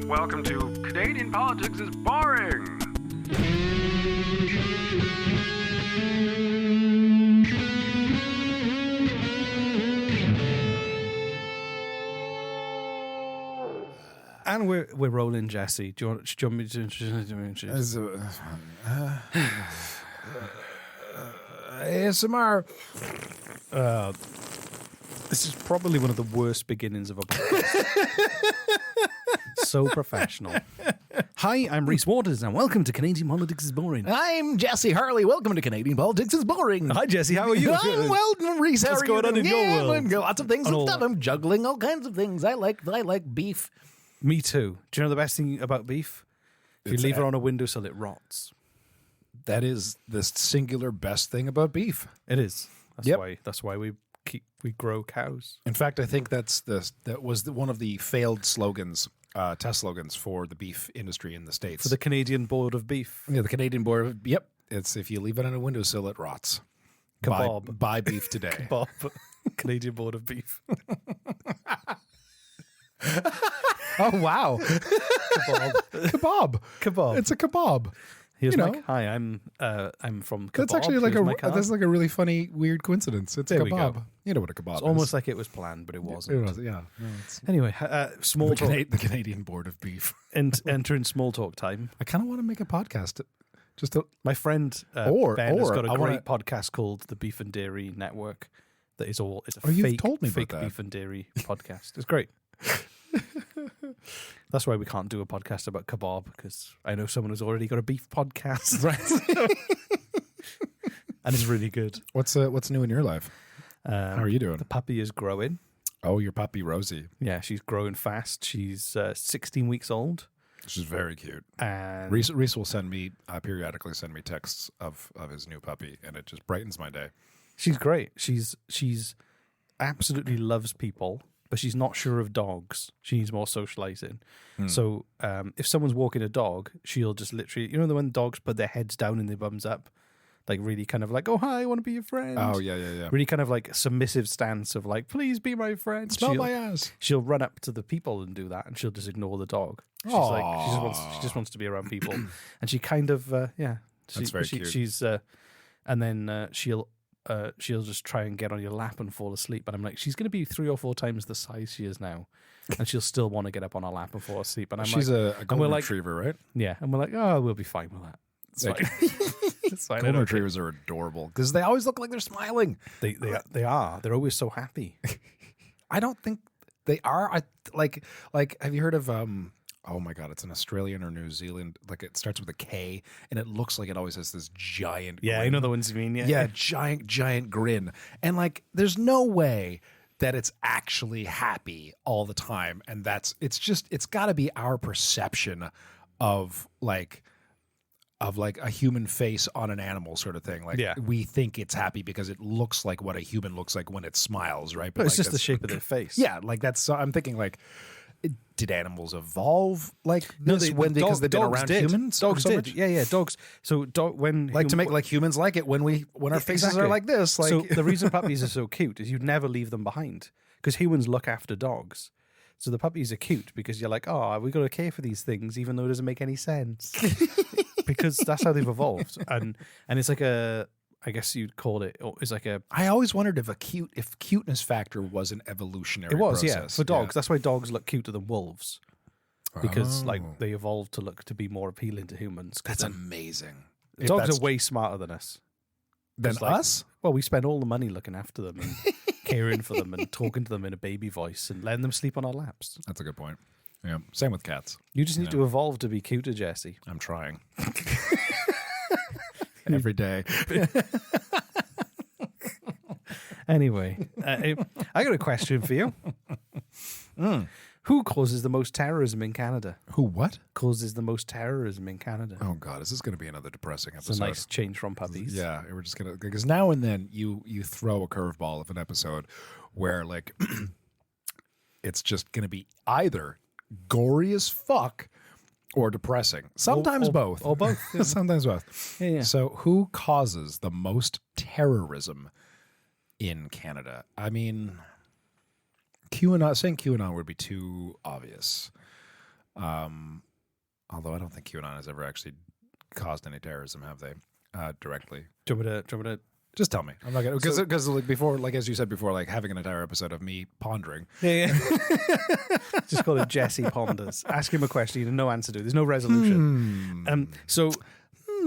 Welcome to Canadian Politics is Boring. And we're rolling, Jesse. Do you want me to introduce? ASMR. This is probably one of the worst beginnings of a podcast. So professional. Hi, I'm Rhys Waters, and welcome to Canadian Politics is Boring. I'm Jesse Harley. Welcome to Canadian Politics is Boring. Hi, Jesse. How are you? I'm well, Rhys. How What's are you going on in your world? Lots of things and stuff. I'm juggling all kinds of things. I like beef. Me too. Do you know the best thing about beef? If you leave it on a windowsill, it rots. That is the singular best thing about beef. It is. Yep. That's why we grow cows. In fact, I think that was one of the failed slogans, test slogans for the beef industry in the States. For the Canadian Board of Beef. Yeah, the Canadian Board. Yep. It's if you leave it on a windowsill, it rots. Kebab. Buy beef today. Kebab. Canadian Board of Beef. Oh wow! Kebab. It's a kebab. Here's hi. I'm from Kebab. That's actually that's like a really funny, weird coincidence. It's a kebab. You know what a kebab is. It's almost like it was planned, but it wasn't. It was, yeah. No, anyway, small talk. The Canadian Board of Beef. Entering small talk time. I kind of want to make a podcast. My friend Ben has got a great podcast called the Beef and Dairy Network. That is all. It's a fake beef and dairy podcast. It's great. That's why we can't do a podcast about kebab, because I know someone who's already got a beef podcast, right? And it's really good. What's new in your life? How are you doing? The puppy is growing. Oh, your puppy Rosie. Yeah, she's growing fast. She's 16 weeks old. She's very cute. And Rhys will periodically send me texts of his new puppy, and it just brightens my day. She's great. She's absolutely loves people, but she's not sure of dogs. She needs more socializing. So if someone's walking a dog, she'll just literally, when dogs put their heads down and their bums up, like really kind of like, oh, hi, I want to be your friend. Oh, yeah. Really kind of like submissive stance of like, please be my friend. Smell my ass. She'll run up to the people and do that, and she'll just ignore the dog. She's like, she just wants to be around people. And she kind of, That's very cute. She's, and then she'll just try and get on your lap and fall asleep. And I'm like, she's going to be 3 or 4 times the size she is now. And she'll still want to get up on our lap and fall asleep. And she's a golden retriever, right? Yeah. And we're like, oh, we'll be fine with that. It's fine. It's fine. Golden retrievers are adorable because they always look like they're smiling. They are. They're always so happy. I don't think they are. Have you heard of, oh my God, it's an Australian or New Zealand. Like it starts with a K, and it looks like it always has this giant. Yeah, grin. I know the ones you mean. Yeah, giant grin, and like there's no way that it's actually happy all the time, and it's got to be our perception of a human face on an animal sort of thing. Like we think it's happy because it looks like what a human looks like when it smiles, right? But it's just the shape of their face. Yeah, like that's. So I'm thinking like. Did animals evolve like this because they've been around humans? Dogs did. Yeah, dogs. So to make like humans like it when our faces are like this. Like so the reason puppies are so cute is you'd never leave them behind because humans look after dogs. So the puppies are cute because you're like, oh, we got to care for these things even though it doesn't make any sense because that's how they've evolved. And it's like I guess you'd call it. It's like a. I always wondered if cuteness factor was an evolutionary. It was, process. For dogs. Yeah. That's why dogs look cuter than wolves, because they evolved to be more appealing to humans. That's amazing. Dogs are way smarter than us. Than us? Well, we spend all the money looking after them and caring for them and talking to them in a baby voice and letting them sleep on our laps. That's a good point. Yeah. Same with cats. You just need to evolve to be cuter, Jesse. I'm trying. Every day. Anyway, I got a question for you. Who causes the most terrorism in Canada? Who what? Causes the most terrorism in Canada? Oh God, is this going to be another depressing episode? It's a nice change from puppies. Yeah, we're just going to, because now and then you throw a curveball of an episode where like it's just going to be either gory as fuck or depressing. Sometimes both. Or both. Yeah. Sometimes both. Yeah. So who causes the most terrorism in Canada? I mean, saying QAnon would be too obvious. Although I don't think QAnon has ever actually caused any terrorism, have they? Directly. Do you want me to Just tell me. I'm not gonna because like before, like as you said before, like having an entire episode of me pondering. Yeah. Just call it Jesse Ponders. Ask him a question, you have no answer to. There's no resolution.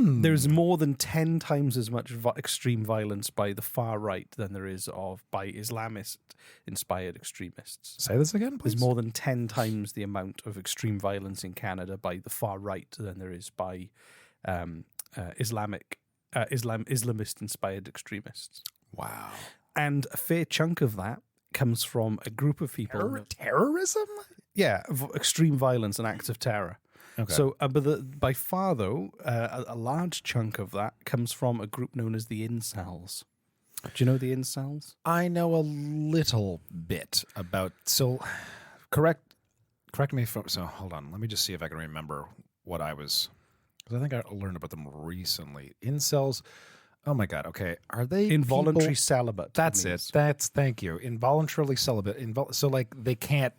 There's more than 10 times as much extreme violence by the far right than there is by Islamist-inspired extremists. Say this again, please. There's more than 10 times the amount of extreme violence in Canada by the far right than there is by Islamist-inspired extremists. Wow. And a fair chunk of that comes from a group of people. Terrorism? Yeah, extreme violence and acts of terror. Okay. So, but by far, though, a large chunk of that comes from a group known as the Incels. Do you know the Incels? I know a little bit about. So, correct me if. So, hold on. Let me just see if I can remember what I was. Because I think I learned about them recently. Incels. Oh my God. Okay. Are they Involuntary people? celibate. That's it. Thank you. Involuntarily celibate. So, like, they can't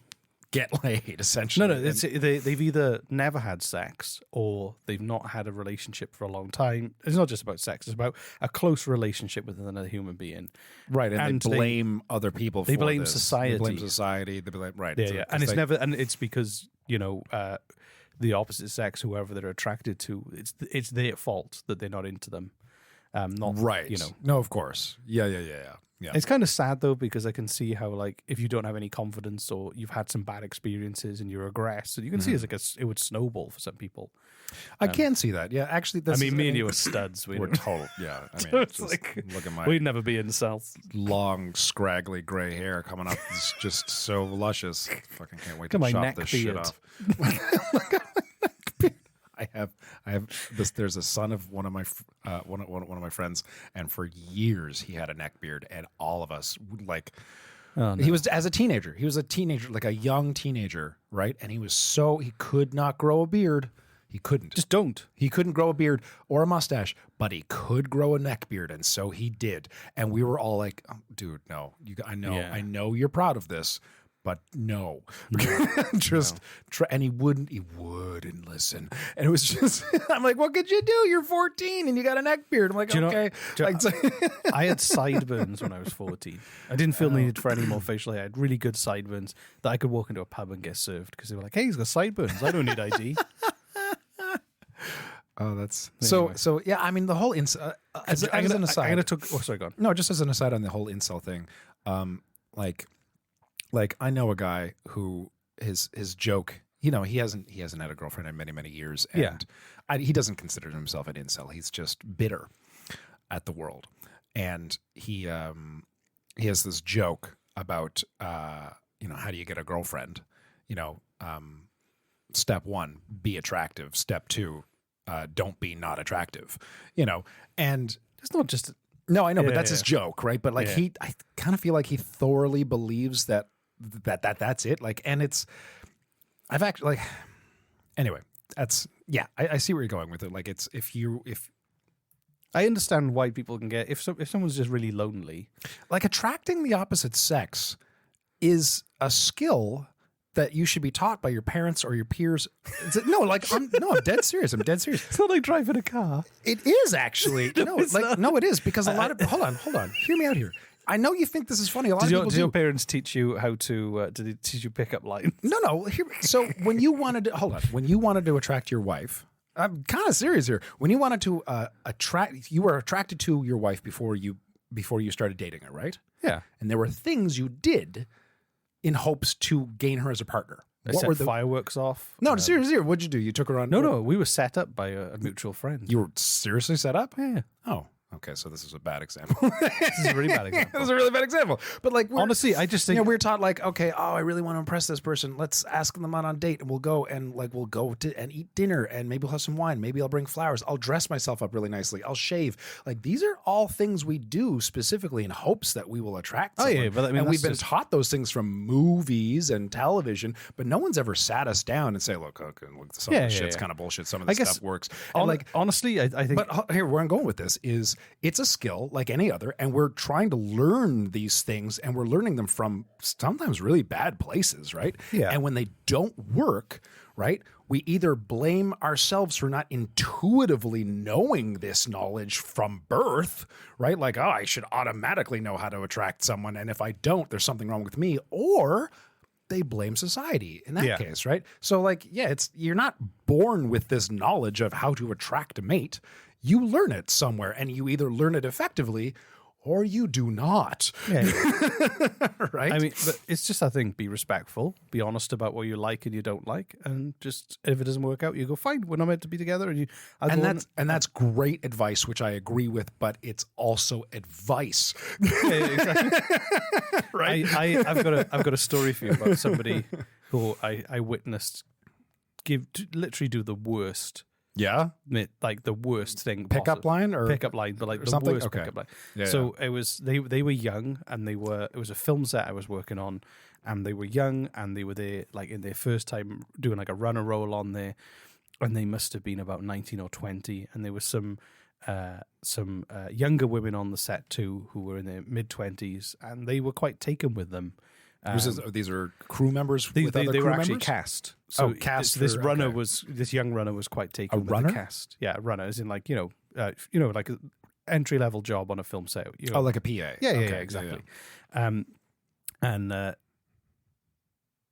get laid, essentially. No. They've either never had sex or they've not had a relationship for a long time. It's not just about sex. It's about a close relationship with another human being. Right. And they blame other people for They blame this. society. They blame society. They blame, right. Yeah. And it's because, the opposite sex, whoever they're attracted to, it's their fault that they're not into them. Not right. No, of course. Yeah. It's kind of sad though, because I can see how, like, if you don't have any confidence or you've had some bad experiences and you're aggressive, you can see it would snowball for some people. I can see that. Yeah, actually, me and you are studs. We're total. Yeah, I mean, It's like, look at my we'd never be in the South. long, scraggly gray hair coming up. It's just so luscious. Fucking can't wait Look at to my chop this neck shit beard. off. I have this. There's a son of one of my one of my friends, and for years he had a neck beard, and all of us like. Oh, no. He was as a teenager. He was a teenager, like a young teenager, right? And he could not grow a beard. He couldn't. Just don't. He couldn't grow a beard or a mustache, but he could grow a neck beard, and so he did. And we were all like, oh, "Dude, no, I know you're proud of this, but no." And he wouldn't listen. And it was just, I'm like, "What could you do? You're 14 and you got a neck beard." I'm like, "Okay." I had sideburns when I was 14. I didn't feel needed for any more facial hair. I had really good sideburns that I could walk into a pub and get served because they were like, "Hey, he's got sideburns. I don't need ID." Oh, that's so. Yeah, I mean, the whole incel. As an aside, sorry, go on. No, just as an aside on the whole incel thing. Like I know a guy who his joke. He hasn't had a girlfriend in many years, and he doesn't consider himself an incel. He's just bitter at the world, and he has this joke about how do you get a girlfriend? Step 1, be attractive. Step 2, don't be not attractive. And it's not just. No, I know, but that's his joke, right? But I kind of feel like he thoroughly believes that's it. Like, and I've actually anyway, that's I see where you're going with it. Like, it's if I understand why people can get if someone's just really lonely, like attracting the opposite sex is a skill that you should be taught by your parents or your peers. I'm dead serious. I'm dead serious. It's not like driving a car. It is actually. It is because a lot of hold on. Hear me out here. I know you think this is funny. A lot of people do. Did your parents teach you how to? Did they teach you pickup lines? No. So when you wanted to attract your wife, I'm kind of serious here. When you wanted to you were attracted to your wife before you started dating her, right? Yeah. And there were things you did in hopes to gain her as a partner. What were the fireworks off? No, seriously, what'd you do? You took her on? No, we were set up by a mutual friend. You were seriously set up? Yeah. Oh, okay. So this is a bad example. This is a really bad example. This is a really bad example. But like, honestly, I just think we're taught like, okay, I really want to impress this person. Let's ask them out on a date, and we'll go and eat dinner, and maybe we'll have some wine. Maybe I'll bring flowers. I'll dress myself up really nicely. I'll shave. Like, these are all things we do specifically in hopes that we will attract someone. Oh yeah, but I mean, and we've been taught those things from movies and television, but no one's ever sat us down and say, look, some of this shit's kind of bullshit. Some of this stuff works. And honestly, I think. But here, where I'm going with this is it's a skill like any other, and we're trying to learn these things, and we're learning them from sometimes really bad places, right? Yeah. And when they don't work, right, we either blame ourselves for not intuitively knowing this knowledge from birth, right? Like, oh, I should automatically know how to attract someone, and if I don't, there's something wrong with me. Or they blame society in that case, right? So like, yeah, you're not born with this knowledge of how to attract a mate. You learn it somewhere, and you either learn it effectively or you do not. Yeah. Right? I mean, but it's just, I think, be respectful, be honest about what you like and you don't like, and just if it doesn't work out, you go, fine, we're not meant to be together, and that's great advice, which I agree with, but it's also advice. Yeah, exactly. Right. I've got a story for you about somebody who I witnessed literally do the worst. Yeah. Like the worst thing. Pickup line or pickup line, but like the something? worst Okay. pickup line. Yeah, so it was they were young, and it was a film set I was working on, and they were young, and they were there like in their first time doing like a runner roll on there, and they must have been about 19 or 20, and there was some younger women on the set too who were in their mid-20s, and they were quite taken with them. These are crew members. They with other were crew actually members? cast. So cast. This runner okay. this young runner was quite taken with runner? the cast. Yeah, a runner, as in like like an entry level job on a film set. Oh, like a PA. Yeah, Okay, exactly. And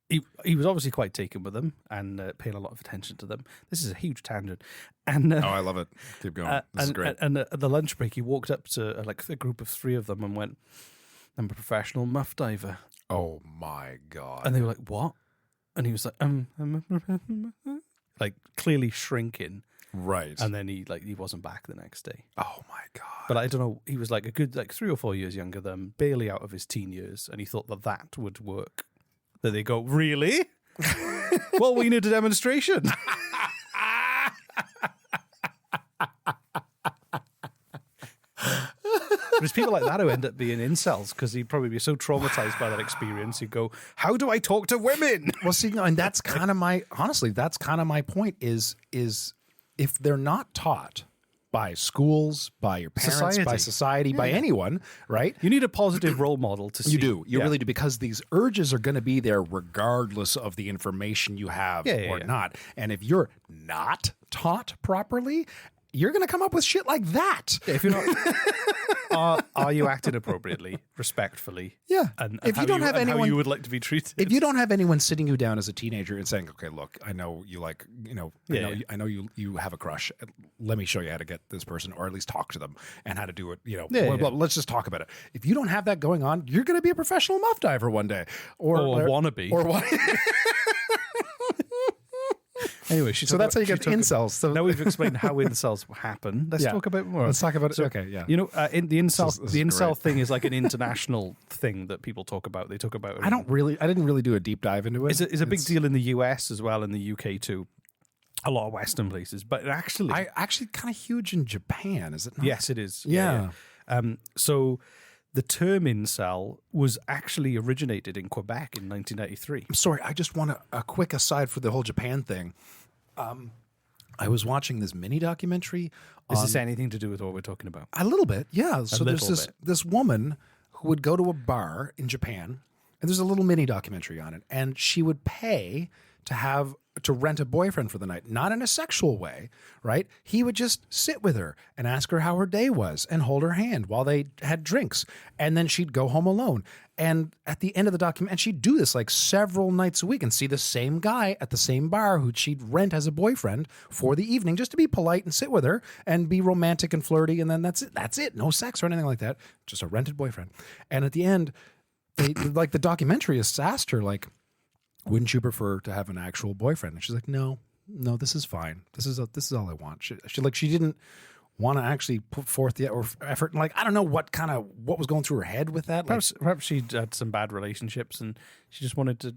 he was obviously quite taken with them and paying a lot of attention to them. This is a huge tangent. And Oh, I love it. Keep going. This is great. And at the lunch break, he walked up to like a group of 3 of them and went, "I'm a professional muff diver." Oh my God. And they were like, "What?" And he was like, like clearly shrinking. Right. And then he wasn't back the next day. Oh my God. But I don't know, he was like a good 3 or 4 years younger than them, barely out of his teen years, and he thought that would work. That they go, "Really?" Well, we need a demonstration. There's people like that who end up being incels because he'd probably be so traumatized by that experience. He'd go, "How do I talk to women?" Well, see, no, and that's kind of that's kind of my point is if they're not taught by schools, by your parents, by society, by anyone, right? You need a positive role model to see. You do. You really do, because these urges are going to be there regardless of the information you have or not. And if you're not taught properly, you're going to come up with shit like that. If you're not, are you acting appropriately, respectfully? Yeah. And if you don't have anyone, how you would like to be treated. If you don't have anyone sitting you down as a teenager and saying, "Okay, look, I know you like, I know you have a crush. Let me show you how to get this person, or at least talk to them and how to do it. Let's just talk about it." If you don't have that going on, you're going to be a professional muff diver one day, or wannabe, or what? Anyway, so that's how you get incels. So now we've explained how incels happen. Let's talk about more. Let's talk about it. Okay, yeah. You know, in the incel, This is the incel great. thing is like an international thing that people talk about. They talk about. I didn't really do a deep dive into it. It's a big deal in the US as well, in the UK too. A lot of Western places, but actually, actually kind of huge in Japan, is it not? yes, it is. Yeah. So the term incel was actually originated in Quebec in 1993. I'm sorry, I just want a quick aside for the whole Japan thing. I was watching this mini documentary. Is this anything to do with what we're talking about? A little bit, yeah. So there's little bit. this woman who would go to a bar in Japan, and there's a little mini documentary on it, and she would pay to rent a boyfriend for the night, not in a sexual way, right? He would just sit with her and ask her how her day was and hold her hand while they had drinks, and then she'd go home alone. And at the end of the document, and she'd do this like several nights a week and see the same guy at the same bar who she'd rent as a boyfriend for the evening, just to be polite and sit with her and be romantic and flirty. And then that's it. No sex or anything like that. Just a rented boyfriend. And at the end, the documentarists asked her, like, "Wouldn't you prefer to have an actual boyfriend?" And she's like, no, this is fine. This is all I want. She didn't want to actually put forth the effort. And like, I don't know what was going through her head with that. Perhaps she'd had some bad relationships and she just wanted to,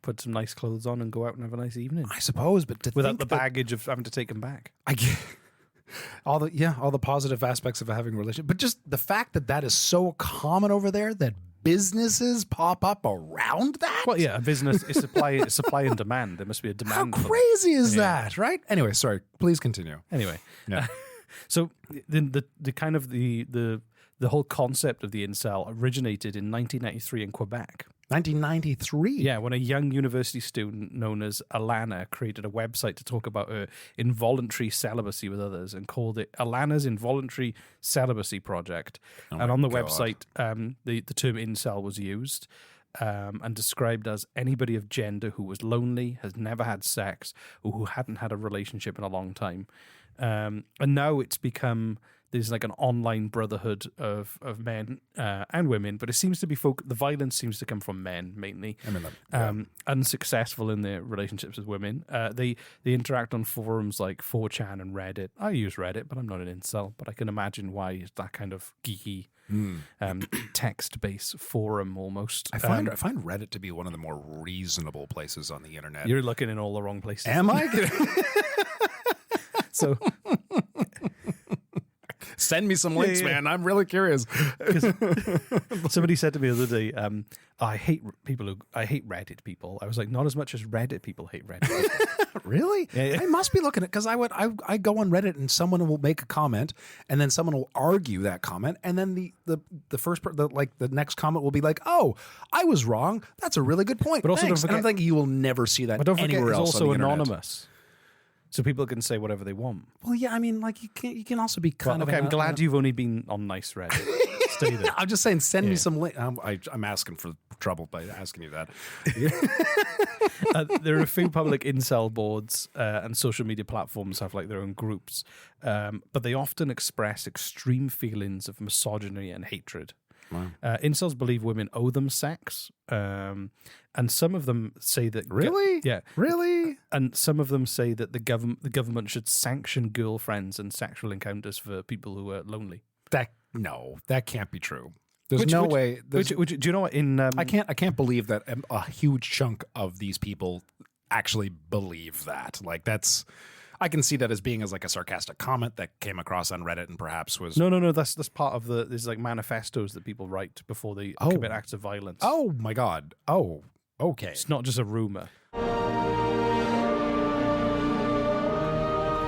put some nice clothes on and go out and have a nice evening. I suppose, but without the baggage of having to take them back. I get all the positive aspects of having a relationship, but just the fact that is so common over there that businesses pop up around that. Well, yeah, a business is supply and demand. There must be a demand. How crazy is that, right? Anyway, sorry. Please continue. Anyway, Yeah. So the kind of the whole concept of the incel originated in 1993 in Quebec. 1993. Yeah, when a young university student known as Alana created a website to talk about her involuntary celibacy with others and called it Alana's Involuntary Celibacy Project. And on the website, the term incel was used and described as anybody of gender who was lonely, has never had sex, or who hadn't had a relationship in a long time. And now it's become... There's like an online brotherhood of men and women, but it seems to be the violence seems to come from men mainly. I mean, unsuccessful in their relationships with women. They interact on forums like 4chan and Reddit. I use Reddit, but I'm not an incel. But I can imagine why it's that kind of geeky text-based forum almost. I find Reddit to be one of the more reasonable places on the internet. You're looking in all the wrong places. Am I? So. Send me some links, man. I'm really curious. Somebody said to me the other day, I hate Reddit people. I was like, not as much as Reddit people hate Reddit people. Really? Yeah. I must be looking at, because I go on Reddit and someone will make a comment and then someone will argue that comment, and then the next comment will be like, "Oh, I was wrong. That's a really good point." But also, Thanks. don't forget, and I'm thinking you will never see that but don't forget, anywhere it's else also on the internet. anonymous. So people can say whatever they want. Well, yeah, I mean, like you can also be kind of. Okay, I'm glad you've only been on nice Reddit. Stay there. I'm just saying, send me some link. I'm asking for trouble by asking you that. There are a few public incel boards and social media platforms have like their own groups, but they often express extreme feelings of misogyny and hatred. Wow. Incels believe women owe them sex, and some of them say that Really? yeah, Really? and some of them say that the government should sanction girlfriends and sexual encounters for people who are lonely. That can't be true. There's no way. Do you know what? I can't believe that a huge chunk of these people actually believe that. Like I can see that as being as like a sarcastic comment that came across on Reddit and perhaps was no. That's part of there's like manifestos that people write before they commit acts of violence. Oh my God. Oh, okay. It's not just a rumor.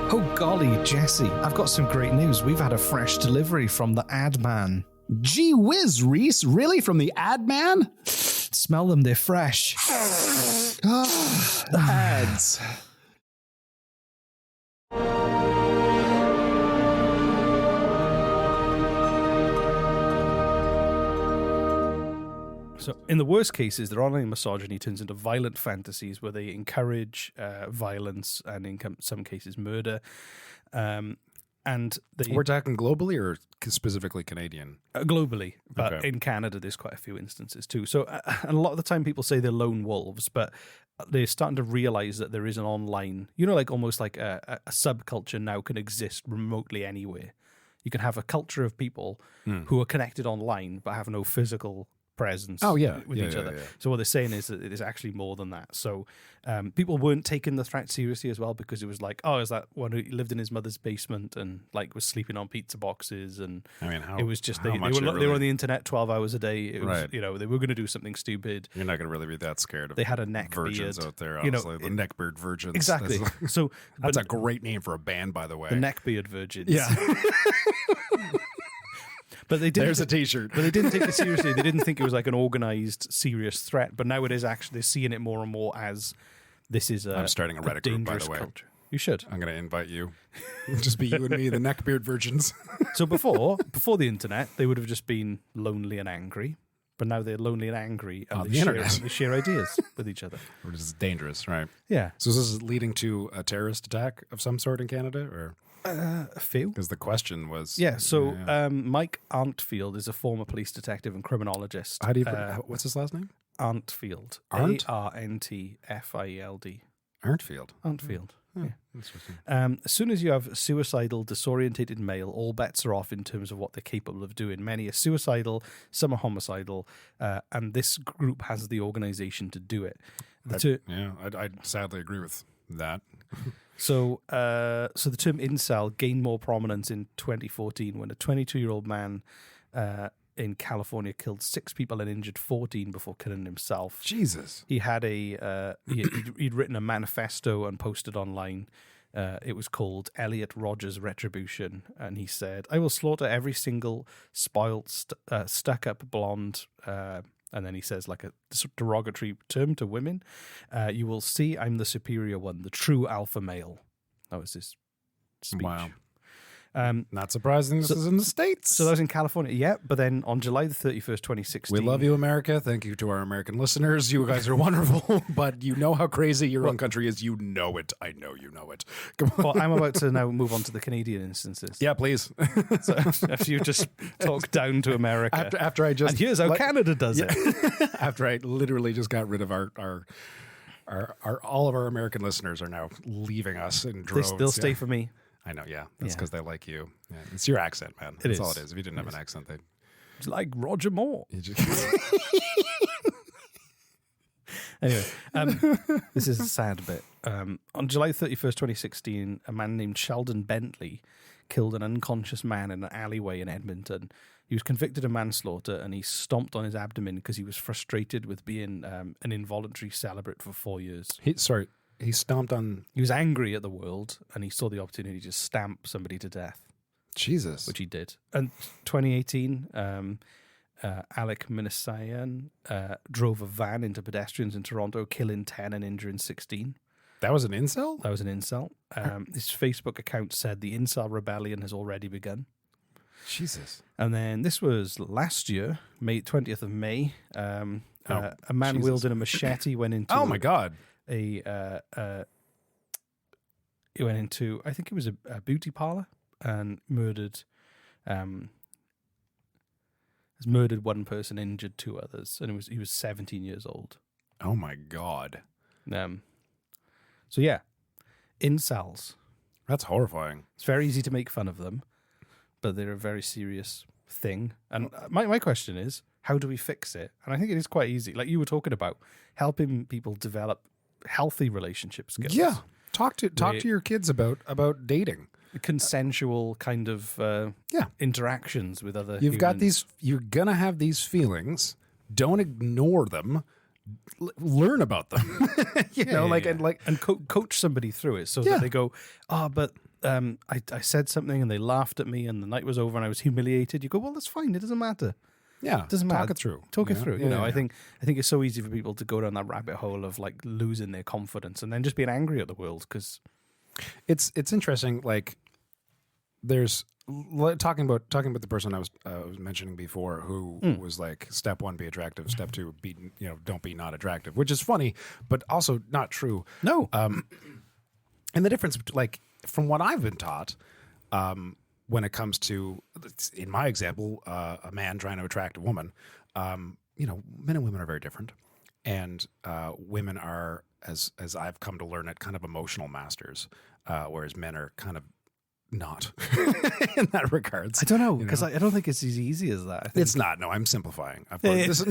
Oh golly, Jesse, I've got some great news. We've had a fresh delivery from the ad man. Gee whiz, Reese, really? From the ad man? Smell them, they're fresh. The ads. So in the worst cases, their online misogyny turns into violent fantasies where they encourage violence and in some cases murder. And we're talking globally or specifically Canadian? Globally, but Okay. in Canada, there's quite a few instances too. So and a lot of the time people say they're lone wolves, but they're starting to realize that there is an online, like almost like a subculture now can exist remotely anywhere. You can have a culture of people who are connected online but have no physical presence with each other. Yeah. So what they're saying is that it is actually more than that. So people weren't taking the threat seriously as well because it was like, oh, is that one who lived in his mother's basement and like was sleeping on pizza boxes? And I mean, it was just they were on the internet 12 hours a day. It was, they were going to do something stupid. You're not going to really be that scared of They had a neck virgins beard out there, honestly. The neckbeard virgins. Exactly. So that's a great name for a band, by the way. The neckbeard virgins. Yeah. But they didn't. There's a T-shirt. But they didn't take it seriously. They didn't think it was like an organized, serious threat. But now it is actually, they're seeing it more and more as this is I'm starting a Reddit group, by the way. Culture. You should. I'm going to invite you. Just be you and me, the neckbeard virgins. So before the internet, they would have just been lonely and angry. But now they're lonely and angry, and they share ideas with each other. Which is dangerous, right? Yeah. So is this leading to a terrorist attack of some sort in Canada, or a few? Because the question was, Mike Arntfield is a former police detective and criminologist. How do you? What's his last name? Arntfield. Arndt? Arntfield. Arntfield. Arntfield. Yeah. Interesting. As soon as you have a suicidal, disorientated male, all bets are off in terms of what they're capable of doing. Many are suicidal, some are homicidal, and this group has the organization to do it. I sadly agree with that. So the term incel gained more prominence in 2014 when a 22-year-old man in California killed 6 people and injured 14 before killing himself. Jesus. He had he'd written a manifesto and posted online It was called Elliot Rogers Retribution, and he said, "I will slaughter every single spoiled, stuck-up blonde." And then he says, like a derogatory term to women, "You will see I'm the superior one, the true alpha male." That was his speech. Wow. Not surprising this is in the States. So that was in California, yeah. But then on July the 31st, 2016... We love you, America. Thank you to our American listeners. You guys are wonderful, but you know how crazy your own country is. You know it. I know you know it. Come on. Well, I'm about to now move on to the Canadian instances. Yeah, please. So if you just talk down to America. After I just... And here's how Canada does it. After I literally just got rid of our all of our American listeners are now leaving us in droves. They'll stay for me. I know, yeah. That's because they like you. Yeah, it's your accent, man. That's all it is. If you didn't have an accent, they'd... It's like Roger Moore. Just... Anyway, this is a sad bit. On July 31st, 2016, a man named Sheldon Bentley killed an unconscious man in an alleyway in Edmonton. He was convicted of manslaughter, and he stomped on his abdomen because he was frustrated with being an involuntary celibate for 4 years. He stomped on... He was angry at the world, and he saw the opportunity to stamp somebody to death. Jesus. Which he did. And 2018, Alec Minassian drove a van into pedestrians in Toronto, killing 10 and injuring 16. That was an incel? That was an incel. His Facebook account said the incel rebellion has already begun. Jesus. And then this was last year, 20th of May. A man wielding a machete went into... Oh, my God. He went into, I think it was a beauty parlor, and murdered one person, injured two others, and he was 17 years old. Oh my God. So yeah, incels. That's horrifying. It's very easy to make fun of them, but they're a very serious thing. And my question is, how do we fix it? And I think it is quite easy. Like you were talking about, helping people develop healthy relationship skills. Yeah. Talk to your kids about dating. Consensual kind of interactions with other You're going to have these feelings. Don't ignore them. Learn about them. And coach somebody through it so that they go, but I said something and they laughed at me and the night was over and I was humiliated. You go, well, that's fine. It doesn't matter. Yeah, it doesn't matter. Talk it through. Talk it through. I think it's so easy for people to go down that rabbit hole of like losing their confidence and then just being angry at the world because it's interesting. Like there's talking about the person I was mentioning before who was like step 1 be attractive, step 2 be don't be not attractive, which is funny but also not true. No. And the difference, like from what I've been taught, when it comes to, in my example, a man trying to attract a woman, men and women are very different, and women are, as I've come to learn it, kind of emotional masters, whereas men are kind of not in that regards. I don't know because I don't think it's as easy as that. It's not. No, I'm simplifing. Of course.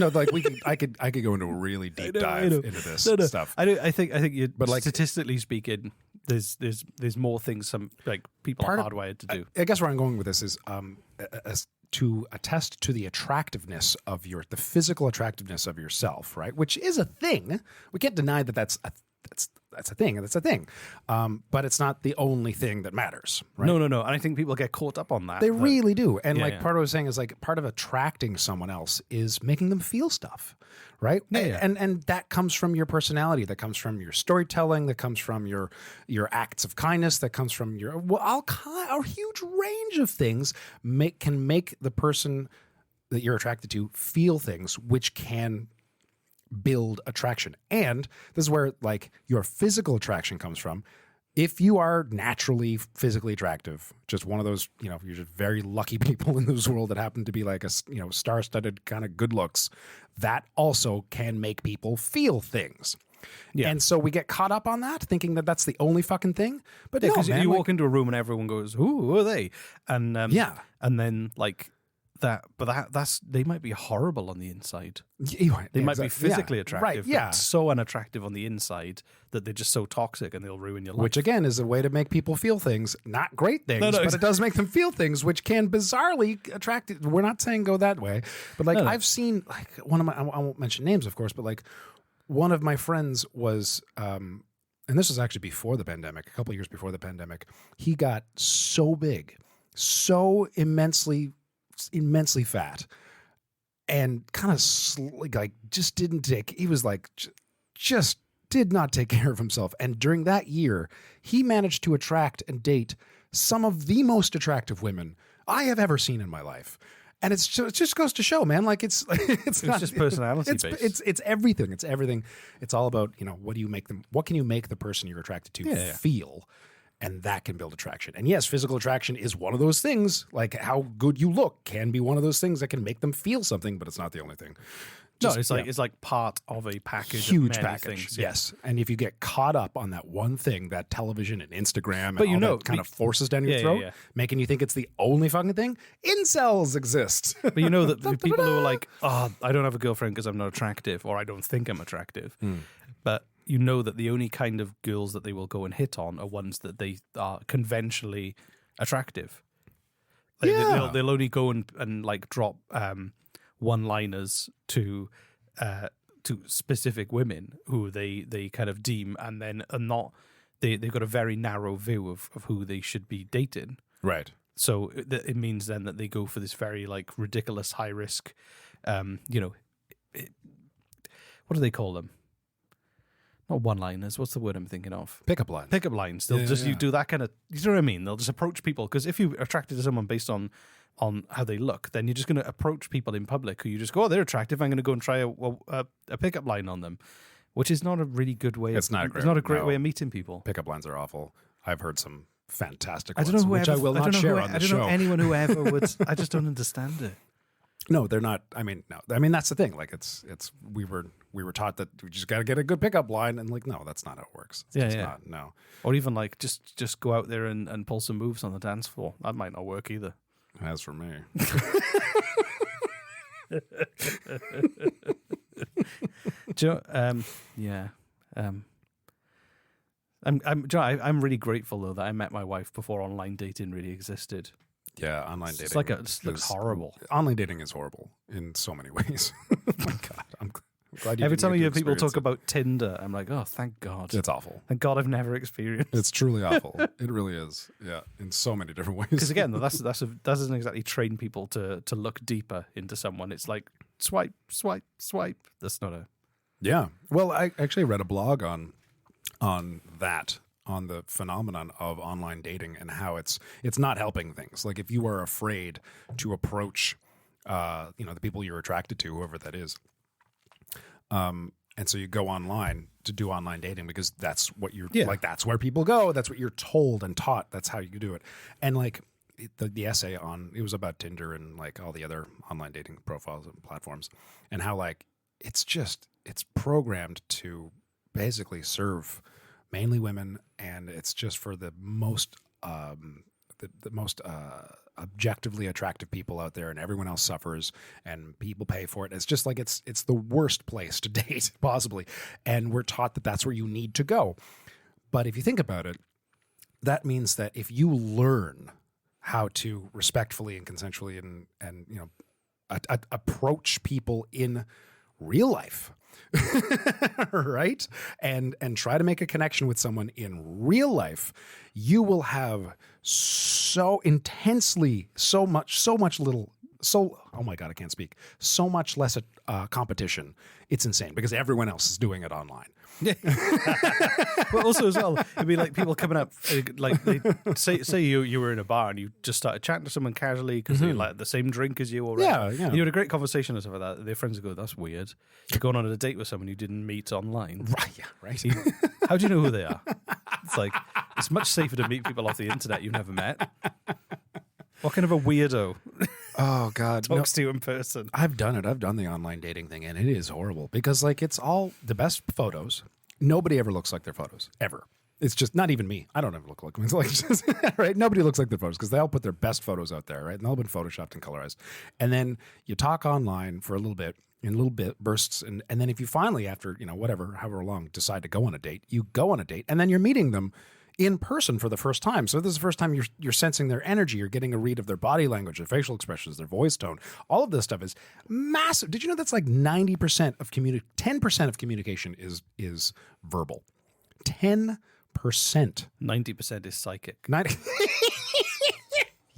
I could go into a really deep dive into this stuff. I think you. But like statistically speaking, there's more things some like people are hardwired to do. I guess where I'm going with this is to attest to the attractiveness of the physical attractiveness of yourself, right? Which is a thing. We can't deny that that's a thing. That's a thing. But it's not the only thing that matters, right? No. And I think people get caught up on that. They really do. And part of what I was saying is like part of attracting someone else is making them feel stuff, right? Yeah. And that comes from your personality. That comes from your storytelling. That comes from your acts of kindness. That comes from a huge range of things can make the person that you're attracted to feel things, which can build attraction. And this is where like your physical attraction comes from. If you are naturally physically attractive, just one of those, you're just very lucky people in this world that happen to be like a, star-studded kind of good looks, that also can make people feel things. Yeah. And so we get caught up on that, thinking that that's the only fucking thing. But no, because man, you walk into a room and everyone goes, who are they? And and then like that's they might be horrible on the inside. They might be physically attractive, but so unattractive on the inside that they're just so toxic and they'll ruin your life. Which again is a way to make people feel things, not great things, but it does make them feel things, which can bizarrely attract. We're not saying go that way, but like I've seen like one of my, I won't mention names, of course, but like one of my friends was and this was actually before the pandemic, a couple of years before the pandemic, he got so big, so immensely fat, and kind of like just didn't take. He was like just did not take care of himself. And during that year, he managed to attract and date some of the most attractive women I have ever seen in my life. And it just goes to show, man, like it's not just personality based. It's everything. It's everything. It's all about, what can you make the person you're attracted to feel? And that can build attraction. And yes, physical attraction is one of those things. Like how good you look can be one of those things that can make them feel something, but it's not the only thing. It's like part of a package. Huge of many package. things, yes. And if you get caught up on that one thing, that television and Instagram, but and all that kind of forces down your throat, making you think it's the only fucking thing, incels exist. But you know that the people who are like, oh, I don't have a girlfriend because I'm not attractive, or I don't think I'm attractive. But you know that the only kind of girls that they will go and hit on are ones that they are conventionally attractive. They'll only go and like drop one-liners to specific women who they kind of deem, and then are not. They've got a very narrow view of who they should be dating. Right. So it means then that they go for this very like ridiculous high risk, what do they call them? Not one-liners. What's the word I'm thinking of? Pickup lines. Pickup lines. They'll you do that kind of. You know what I mean? They'll just approach people, because if you're attracted to someone based on how they look, then you're just going to approach people in public who you just go, oh, they're attractive. I'm going to go and try a pickup line on them, which is not a really good way. It's not a great way of meeting people. Pickup lines are awful. I've heard some fantastic I ones, don't know which I will not share on the show. I don't know anyone who ever would. I just don't understand it. No, they're not. I mean, that's the thing. Like we were taught that we just got to get a good pickup line, and like, no, that's not how it works. It's just not, no. Or even like just go out there and pull some moves on the dance floor. That might not work either. As for me. I'm really grateful though that I met my wife before online dating really existed. Yeah, online dating. It's like it looks horrible. Online dating is horrible in so many ways. Oh my God, I'm glad you Every time I hear people talk it. about Tinder, I'm like, oh, thank God. It's awful. Thank God I've never experienced. It's truly awful. It really is. Yeah, in so many different ways. Because again, that doesn't exactly train people to look deeper into someone. It's like swipe, swipe, swipe. That's not a. Yeah. Well, I actually read a blog on that. On the phenomenon of online dating and how it's not helping things. Like if you are afraid to approach, the people you're attracted to, whoever that is, and so you go online to do online dating because that's what you're like. That's where people go. That's what you're told and taught. That's how you do it. And like the essay it was about Tinder and like all the other online dating profiles and platforms, and how like it's programmed to basically serve mainly women, and it's just for the most the most objectively attractive people out there, and everyone else suffers, and people pay for it. It's just like it's the worst place to date possibly, and we're taught that that's where you need to go. But if you think about it, that means that if you learn how to respectfully and consensually and approach people in real life, right? And try to make a connection with someone in real life, you will have so much less competition. It's insane because everyone else is doing it online. But also as well, it'd be like people coming up, like they say you were in a bar and you just started chatting to someone casually because they like the same drink as you already. Yeah. You had a great conversation and stuff like that. Their friends would go, "That's weird. You're going on a date with someone you didn't meet online." Right. Yeah. Right. How do you know who they are? It's like it's much safer to meet people off the internet you've never met. What kind of a weirdo? Oh God, talks to you in person. I've done it. I've done the online dating thing, and it is horrible because like it's all the best photos. Nobody ever looks like their photos ever. It's just not even me. I don't ever look like them. It's like just, right. Nobody looks like their photos because they all put their best photos out there, right? And they'll have been photoshopped and colorized. And then you talk online for a little bit in little bit bursts, and then if you finally after however long decide to go on a date, you go on a date, and then you're meeting them in person for the first time. So this is the first time you're sensing their energy. You're getting a read of their body language, their facial expressions, their voice tone. All of this stuff is massive. Did you know that's like 90% of 10% of communication is verbal. 10%. 90% is psychic. 90.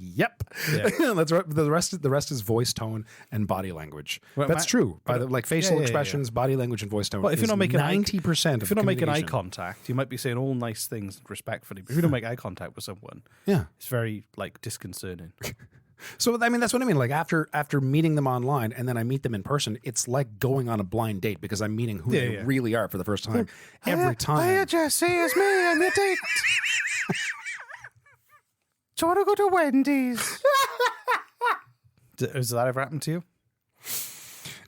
Yep. Yeah. That's right. The rest is voice tone and body language. Well, That's true. By the like facial yeah. expressions, body language, and voice tone. Well, if you're not making 90%, if you're not making eye contact, you might be saying all nice things respectfully. But if you don't make eye contact with someone, yeah, it's very like disconcerting. So I mean, that's what I mean. Like after meeting them online and then I meet them in person, it's like going on a blind date because I'm meeting who they really are for the first time every time. Hiya, Jesse, it's me. I'm your date. Do you want to go to Wendy's? Has that ever happened to you?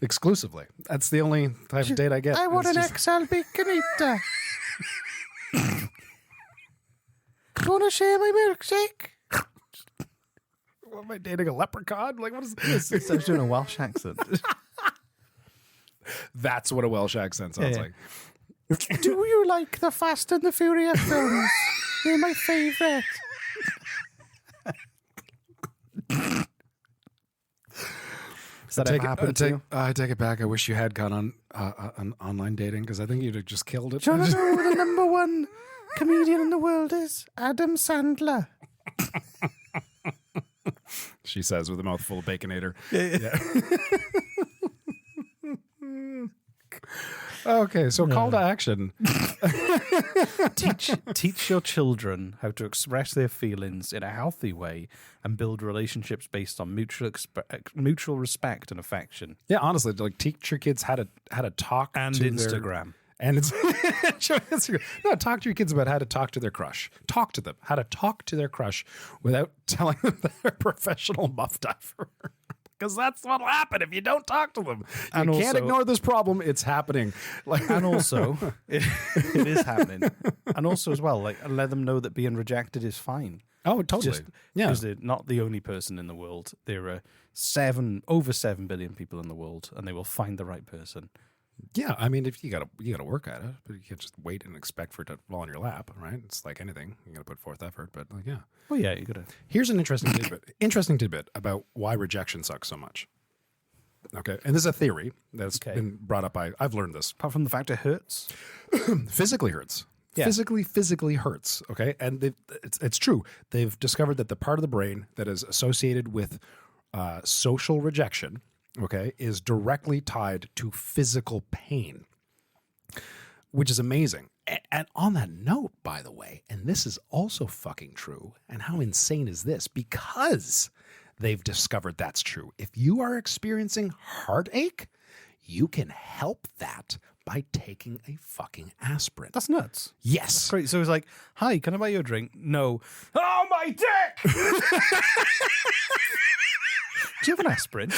Exclusively. That's the only type of date I get. I want It's an just- XL Baconita. Do you want to share my milkshake? What, am I dating a leprechaun? Like, what is this? I was doing a Welsh accent. That's what a Welsh accent sounds Yeah. like. Do you like the Fast and the Furious films? They're my favourite. Does that ever happen to you? I take it back. I wish you had gone on online dating because I think you'd have just killed it. Do you want to know who the number one comedian in the world is? Adam Sandler. She says with a mouthful of baconator. Yeah. Okay, so call to action. Teach your children how to express their feelings in a healthy way and build relationships based on mutual respect and affection. Yeah, honestly, like teach your kids how to talk And to Instagram. And it's no, talk to your kids about how to talk to their crush. Talk to them how to talk to their crush without telling them that they're a professional muff diver. Because that's what'll happen if you don't talk to them. You And can't also- ignore this problem. It's happening. Like, And also, it is happening. And also, as well, like let them know that being rejected is fine. oh, totally. Yeah. Because they're not the only person in the world. There are over 7 billion people in the world, and they will find the right person. Yeah, I mean, if you gotta work at it, but you can't just wait and expect for it to fall in your lap, right? It's like anything; you gotta put forth effort. But like, yeah, Well, yeah, you gotta. here's an interesting tidbit. Interesting tidbit about why rejection sucks so much. Okay, and this is a theory that's been brought up by. I've learned this. Apart from the fact it hurts. Physically hurts. Yeah. Physically hurts. Okay, and it's true. They've discovered that the part of the brain that is associated with social rejection, okay, is directly tied to physical pain, which is amazing. And on that note, by the way, and this is also fucking true, and how insane is this? Because they've discovered that's true. If you are experiencing heartache, you can help that by taking a fucking aspirin. That's nuts. Yes. Great. So it's like, hi, can I buy you a drink? No. Oh, my dick! Do you have an aspirin?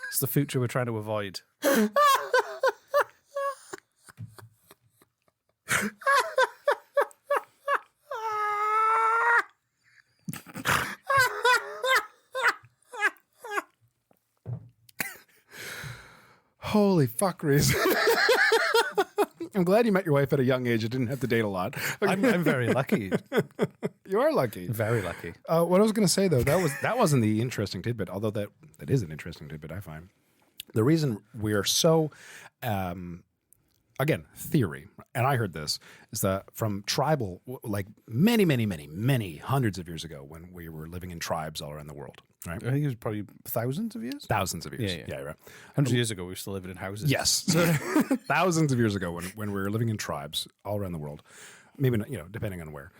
It's the future we're trying to avoid. Holy fuckeries. I'm glad you met your wife at a young age. You didn't have to date a lot. I'm very lucky. You are lucky. Very lucky. What I was going to say though, that wasn't the interesting tidbit, although that is an interesting tidbit, I find. The reason we are so, again, theory, and I heard this, is that from tribal, like many hundreds of years ago when we were living in tribes all around the world, right? I think it was probably thousands of years. Thousands of years. Yeah. Yeah, right. 100 years ago, we were still living in houses. Yes. So, thousands of years ago when we were living in tribes all around the world, maybe not, depending on where,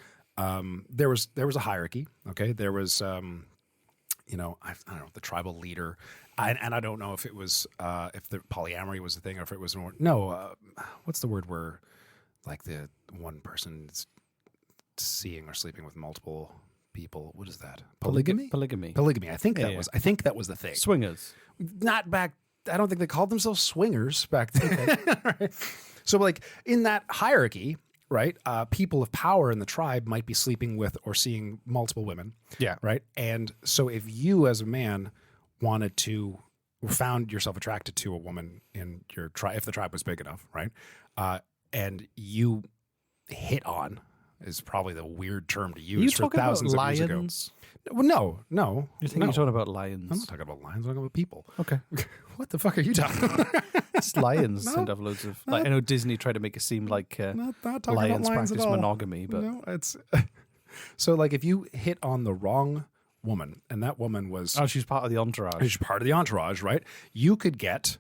there was a hierarchy. Okay. There was, I don't know, the tribal leader. And I don't know if it was, if the polyamory was a thing or if it was more, what's the word where like the one person's seeing or sleeping with multiple people? What is that? Polygamy? Polygamy. I think I think that was the thing. Swingers. Not back. I don't think they called themselves swingers back then. Right? So, like in that hierarchy, right? People of power in the tribe might be sleeping with or seeing multiple women. Yeah. Right. And so, if you as a man wanted to, found yourself attracted to a woman in your tribe, if the tribe was big enough, right? And you hit on is probably the weird term to Are use you for talking about thousands of years ago. lions? Well, no. You think no. you're talking about lions? I'm not talking about lions. I'm talking about people. Okay. What the fuck are you talking about? It's lions No. seem to have loads of. Like, I know Disney tried to make it seem like not talking lions about lions practice at all. monogamy, but No, it's so like if you hit on the wrong woman, and that woman was she's part of the entourage. she's part of the entourage, right? You could get,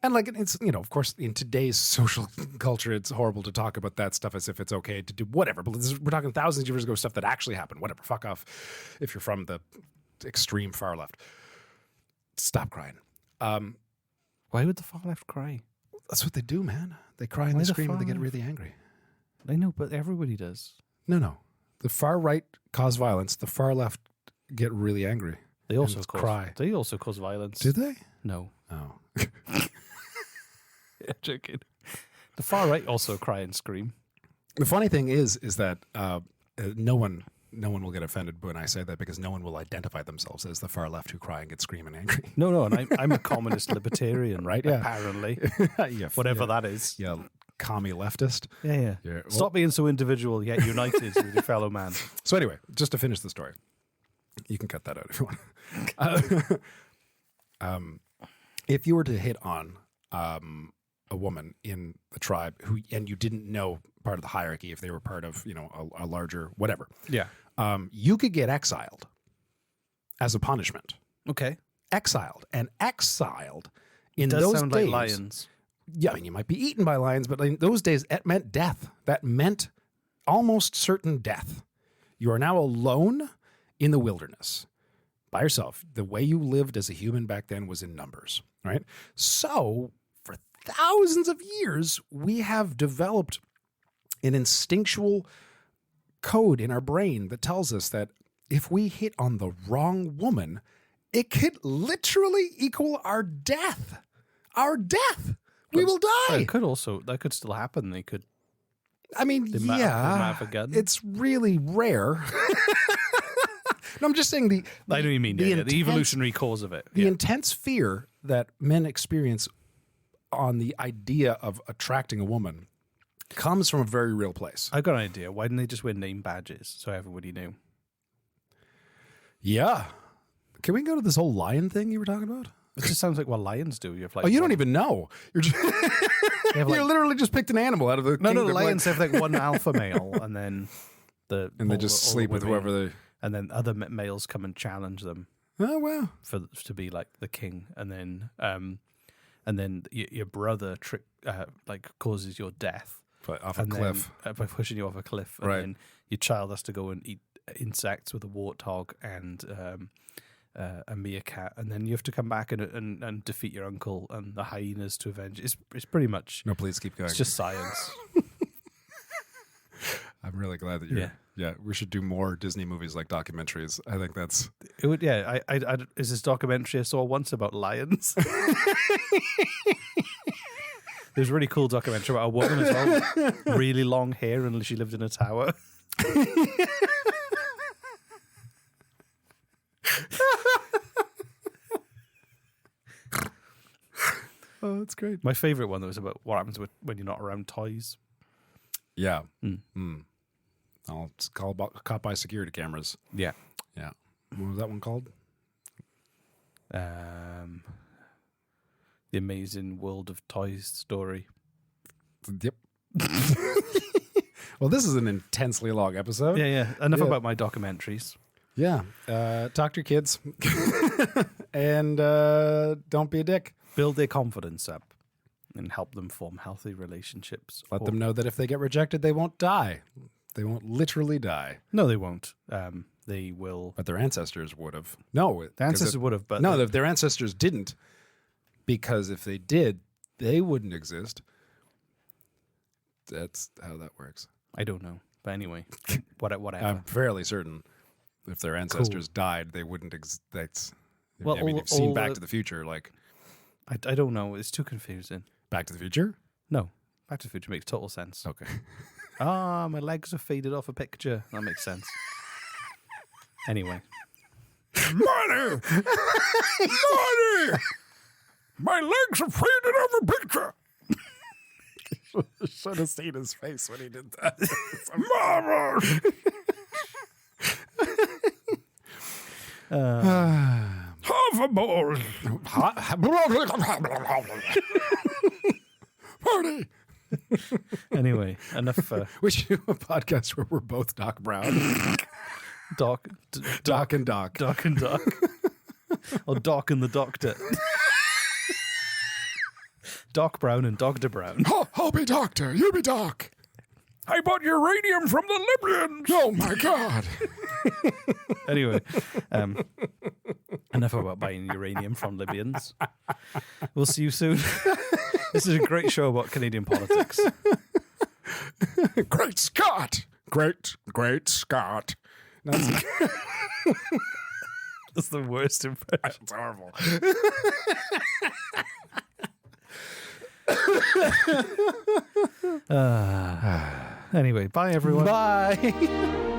and like it's of course in today's social culture, it's horrible to talk about that stuff as if it's okay to do whatever. But we're talking thousands of years ago, stuff that actually happened. Whatever, fuck off. If you're from the extreme far left, stop crying. Why would the far left cry? That's what they do, man. They cry and Why they the scream and they far get left? really angry. I know, but everybody does. No. The far right cause violence. The far left get really angry. They also And cause, cry. They also cause violence. Do they? No. Oh. Yeah, joking. The far right also cry and scream. The funny thing is that no one will get offended when I say that because no one will identify themselves as the far left who cry and get screaming angry. No, and I'm a communist libertarian, Right, yeah. Apparently. Yeah, Whatever that is. Yeah, commie leftist. Yeah. Yeah, well- Stop being so individual, yet united with your fellow man. So anyway, just to finish the story, you can cut that out if you want. If you were to hit on a woman in the tribe and you didn't know part of the hierarchy, if they were part of a larger whatever, Yeah. you could get exiled as a punishment. Okay. Exiled in Does those sound days. like lions. Yeah, I mean, you might be eaten by lions, but in those days, it meant death. That meant almost certain death. You are now alone in the wilderness by yourself. The way you lived as a human back then was in numbers, right? So for thousands of years, we have developed an instinctual code in our brain that tells us that if we hit on the wrong woman, it could literally equal our death. Our death. We will die. That could still happen. They could. I mean, They might have a gun. it's really rare. No, I'm just saying I know what you mean. The intense- evolutionary cause of it. the Yeah. intense fear that men experience on the idea of attracting a woman comes from a very real place. I've got an idea. Why didn't they just wear name badges so everybody knew? Yeah. Can we go to this whole lion thing you were talking about? It just sounds like what lions do. You have like Oh, you don't even know. You're just They have you like, literally just picked an animal out of the no. kingdom, Lions have like one alpha male, and then and they just sleep with whoever they. and then other males come and challenge them Oh wow. to be like the king, and then your brother causes your death But off a and cliff. then, by pushing you off a cliff, and Right. then your child has to go and eat insects with a warthog and a meerkat, and then you have to come back and defeat your uncle and the hyenas to avenge. It's pretty much No, please keep going. it's just science. I'm really glad that you're. Yeah, we should do more Disney movies like documentaries. I think that's. It would, yeah. I is this documentary I saw once about lions. There's a really cool documentary about a woman as well, really long hair, and she lived in a tower. Oh, that's great. My favorite one was about what happens when you're not around toys. Yeah. I'll just caught by security cameras. Yeah. Yeah. What was that one called? The Amazing World of Toys story. Yep. Well, this is an intensely long episode. Yeah. Enough Yeah. about my documentaries. Yeah. Talk to your kids. And don't be a dick. Build their confidence up and help them form healthy relationships. Let them know that if they get rejected, they won't die. They won't literally die. No, they won't. They will. But their ancestors would have. No. The ancestors would have, but No, their ancestors didn't. Because if they did, they wouldn't exist. That's how that works. I don't know. But anyway, whatever. I'm fairly certain if their ancestors died, they wouldn't exist. Well, I mean, all- you've seen all Back the- to the Future, like I don't know. It's too confusing. Back to the Future? No, Back to the Future makes total sense. Okay. Ah, my legs are faded off a picture. That makes sense. Anyway. Money! Money! My legs are faded off a picture. Should have seen his face when he did that. Mama! Half a bowl. Party. Anyway, enough We should do a podcast where we're both Doc Brown. Doc And Doc. Doc and Doc. Or Doc and the Doctor. Doc Brown and Dr. Brown. I'll be Doctor. You be Doc. I bought uranium from the Libyans. Oh my God. Anyway, enough about buying uranium from Libyans. We'll see you soon. This is a great show about Canadian politics. Great Scott. Great Scott. That's That's the worst impression. It's horrible. Anyway, bye everyone. Bye.